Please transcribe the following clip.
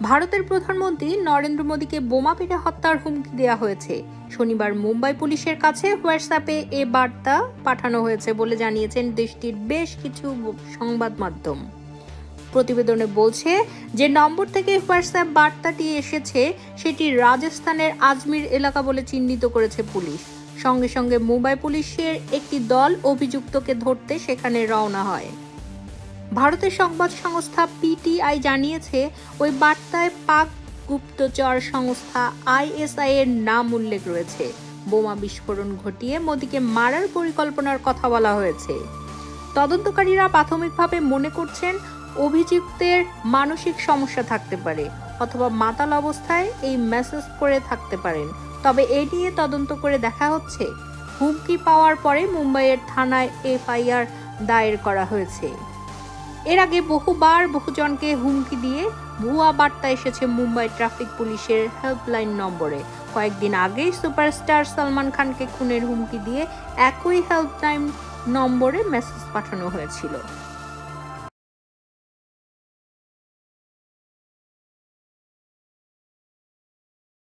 ভারতের প্রধানমন্ত্রী নরেন্দ্র মোদীকে বোমা পেটে হত্যার হুমকি দেওয়া হয়েছে। শনিবার মুম্বাই পুলিশের কাছে হোয়াটসঅ্যাপে এ বার্তা পাঠানো হয়েছে বলে জানিয়েছেন দেশটির বেশ কিছু সংবাদ মাধ্যম। প্রতিবেদনে বলছে যে নম্বর থেকে হোয়াটসঅ্যাপ বার্তাটি এসেছে সেটি রাজস্থানের আজমির এলাকা বলে চিহ্নিত করেছে পুলিশ। সঙ্গে সঙ্গে মুম্বাই পুলিশের একটি দল অভিযুক্তকে ধরতে সেখানে রওনা হয়। ভারতের সংবাদ সংস্থা পিটিআই জানিয়েছে ওই বার্তায় পাক গুপ্তচর সংস্থা আইএসআই এর নাম উল্লেখ রয়েছে। বোমা বিস্ফোরণ ঘটিয়ে মোদীকে মারার পরিকল্পনার কথা বলা হয়েছে। তদন্তকারীরা প্রাথমিকভাবে মনে করছেন অভিযুক্তের মানসিক সমস্যা থাকতে পারে অথবা মাতাল অবস্থায় এই মেসেজ করে থাকতে পারেন। তবে এ নিয়ে তদন্ত করে দেখা হচ্ছে। হুমকি পাওয়ার পরে মুম্বাইয়ের থানায় এফআইআর দায়ের করা হয়েছে। এর আগে বহুবার বহুজনকে হুমকি দিয়ে ভুয়া বার্তা এসেছে মুম্বাই ট্রাফিক পুলিশের হেল্পলাইন নম্বরে। কয়েকদিন আগেই সুপারস্টার সালমান খানকে খুনের হুমকি দিয়ে একই হেল্পলাইন নম্বরে মেসেজ পাঠানো হয়েছিল।